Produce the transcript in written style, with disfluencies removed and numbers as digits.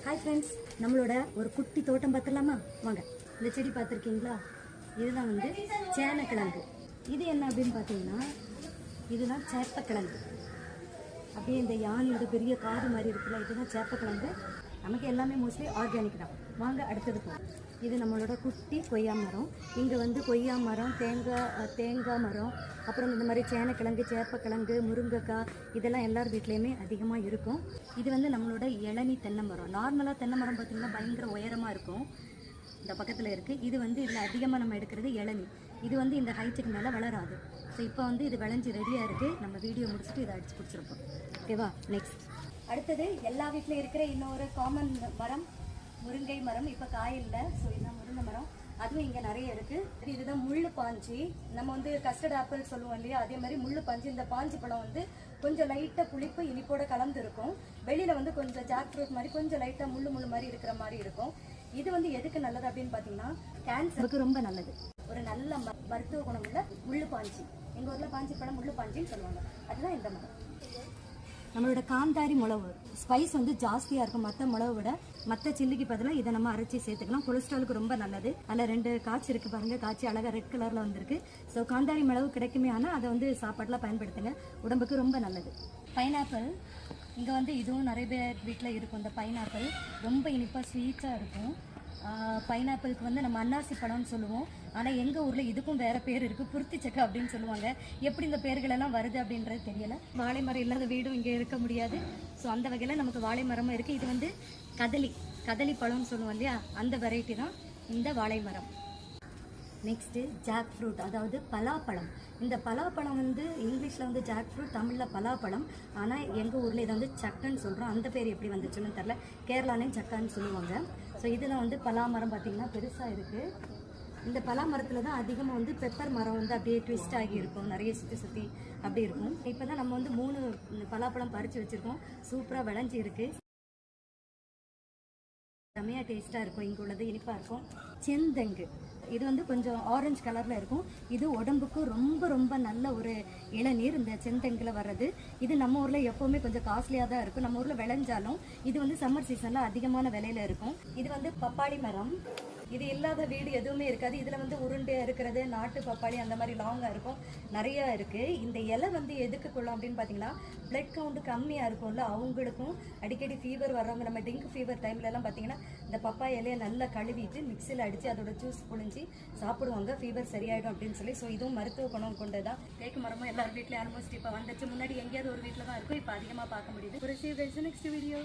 Hi friends, நம்மளோட ஒரு குட்டி தோட்டம் பார்த்துடலாமா? வாங்க. இந்த செடி பார்த்துருக்கீங்களா? இதுதான் வந்து சேனக்கிழங்கு. இது என்ன அப்படின்னு பார்த்தீங்கன்னா, இதுதான் சேப்பக்கிழங்கு. அப்படியே இந்த யானையோட பெரிய காடு மாதிரி இருக்குல்ல, இதுதான் சேப்பக்கிழங்கு. நமக்கு எல்லாமே மோஸ்ட்லி ஆர்கானிக் தான். வாங்க அடுத்தது போகும். இது நம்மளோட குட்டி கொய்யா மரம். இங்கே வந்து கொய்யா மரம், தேங்காய் மரம், அப்புறம் இந்த மாதிரி சேனக்கிழங்கு, சேப்பக்கிழங்கு, முருங்கைக்காய் இதெல்லாம் எல்லார் வீட்லேயுமே அதிகமாக இருக்கும். இது வந்து நம்மளோட இளநி தென்னை மரம். நார்மலாக தென்னை மரம் பார்த்திங்கன்னா பயங்கர உயரமாக இருக்கும். இந்த பக்கத்தில் இருக்குது. இது வந்து இதில் அதிகமாக நம்ம எடுக்கிறது இளநி. இது வந்து இந்த ஹைட்டுக்கு மேலே வளராது. ஸோ இப்போ வந்து இது விளைஞ்சி ரெடியாக இருக்குது. நம்ம வீடியோ முடிச்சுட்டு இதை அடிச்சு பிடிச்சிருப்போம். ஓகேவா? நெக்ஸ்ட் அடுத்தது எல்லா வீட்டிலையும் இருக்கிற இன்னொரு காமன் மரம், முருங்கை மரம். இப்போ காய் இல்லை, ஸோ இதுதான் முருங்கை மரம். அதுவும் இங்கே நிறைய இருக்குது. இதுதான் முள்ளு பாஞ்சி. நம்ம வந்து கஸ்டர்ட் ஆப்பிள் சொல்லுவோம் இல்லையா, அதே மாதிரி முள்ளு பாஞ்சி. இந்த பாஞ்சி பழம் வந்து கொஞ்சம் லைட்டாக புளிப்பு இனிப்போட கலந்து இருக்கும். வெளியில் வந்து கொஞ்சம் ஜாக் ஃப்ரூட் மாதிரி கொஞ்சம் லைட்டாக முள்ளு மாதிரி இருக்கிற மாதிரி இருக்கும். இது வந்து எதுக்கு நல்லது அப்படின்னு பார்த்தீங்கன்னா, கேன்சருக்கு ரொம்ப நல்லது. ஒரு நல்ல மருத்துவ குணம் உள்ள முள்ளு பாஞ்சி. எங்கள் ஊரில் பாஞ்சி பழம் முள்ளு பாஞ்சின்னு சொல்லுவாங்க. அதுதான் இந்த மரம். நம்மளோட காந்தாரி மிளகு ஸ்பைஸ் வந்து ஜாஸ்தியாக இருக்கும் மற்ற மிளகு விட. மற்ற சில்லிக்கு பதிலாக இதை நம்ம அரைச்சி சேர்த்துக்கலாம். கொலஸ்ட்ராலுக்கு ரொம்ப நல்லது. அதில் 2 காய்ச்சி இருக்குது பாருங்கள். காய்ச்சி அழகாக ரெட் கலரில் வந்திருக்கு. ஸோ காந்தாரி மிளகு கிடைக்குமே, ஆனால் அதை வந்து சாப்பாட்டில் பயன்படுத்துங்க. உடம்புக்கு ரொம்ப நல்லது. பைனாப்பிள் இங்கே வந்து இதுவும் நிறைய பேர் வீட்டில் இருக்கும். இந்த பைனாப்பிள் ரொம்ப இனிப்பாக ஸ்வீட்டாக இருக்கும். பைனாப்பிளுக்கு வந்து நம்ம அன்னாசி பழம்னு சொல்லுவோம். ஆனால் எங்கள் ஊரில் இதுக்கும் வேறு பேர் இருக்குது, புருத்திச்சக்கை அப்படின்னு சொல்லுவாங்க. எப்படி இந்த பேர்களெல்லாம் வருது அப்படின்றது தெரியலை. வாழை மரம் இல்லாத வீடும் இங்கே இருக்க முடியாது. ஸோ அந்த வகையில் நமக்கு வாழை மரமும் இருக்குது. இது வந்து கதலி பழம்னு சொல்லுவோம் இல்லையா, அந்த வெரைட்டி தான் இந்த வாழை மரம். நெக்ஸ்ட்டு ஜாக் ஃப்ரூட், அதாவது பலாப்பழம். இந்த பலாப்பழம் வந்து இங்கிலீஷில் வந்து ஜாக் ஃப்ரூட், தமிழில் பலாப்பழம். ஆனால் எங்கள் ஊரில் இதை வந்து சக்கன்னு சொல்கிறோம். அந்த பேர் எப்படி வந்துச்சுன்னு தெரில. கேரளாலையும் சக்கான்னு சொல்லுவாங்க. ஸோ இதில் வந்து பலாமரம் பார்த்திங்கன்னா பெருசாக இருக்குது. இந்த பலாமரத்தில் தான் அதிகமாக வந்து பெப்பர் மரம் வந்து அப்படியே ட்விஸ்ட் ஆகி இருக்கும். நிறைய சுற்றி அப்படி இருக்கும். இப்போ தான் நம்ம வந்து 3 பலாப்பழம் பறித்து வச்சுருக்கோம். சூப்பராக விளைஞ்சி இருக்குது. செம்மையாக டேஸ்ட்டாக இருக்கும். இங்கே உள்ளது இனிப்பாக இருக்கும். செந்தங்கு இது வந்து கொஞ்சம் ஆரஞ்சு கலரில் இருக்கும். இது உடம்புக்கு ரொம்ப ரொம்ப நல்ல ஒரு இளநீர். இந்த செந்தங்கில் வர்றது இது நம்ம ஊரில் எப்போவுமே கொஞ்சம் காஸ்ட்லியாக தான் இருக்கும். நம்ம ஊரில் விளைஞ்சாலும் இது வந்து சம்மர் சீசனில் அதிகமான விலையில் இருக்கும். இது வந்து பப்பாளி மரம். இது இல்லாத வீடு எதுவுமே இருக்காது. இதில் வந்து உருண்டையாக இருக்கிறது நாட்டு பப்பாளி, அந்த மாதிரி லாங்காக இருக்கும். நிறையா இருக்குது. இந்த இலை வந்து எதுக்கு கொள்ளும் அப்படின்னு பார்த்தீங்கன்னா, பிளட் கவுண்ட் கம்மியாக இருக்கும்ல, அவங்களுக்கும் அடிக்கடி ஃபீவர் வர்றவங்க, நம்ம டெங்கு ஃபீவர் டைம்லலாம் பார்த்தீங்கன்னா இந்த பப்பாய் இலையை நல்லா கழுவிட்டு மிக்சியில் அடித்து அதோட ஜூஸ் புழிஞ்சி சாப்பிடுவாங்க. ஃபீவர் சரியாயிடும் அப்படின்னு சொல்லி. ஸோ இதுவும் மருத்துவ குணம் கொண்டு தான். தேக்கு மரமும் எல்லார் வீட்லேயும் ஆல்மோஸ்ட் இப்போ வந்துச்சு. முன்னாடி எங்கேயாவது ஒரு வீட்டில் தான் இருக்கும். இப்போ அதிகமாக பார்க்க முடியுது. Next video.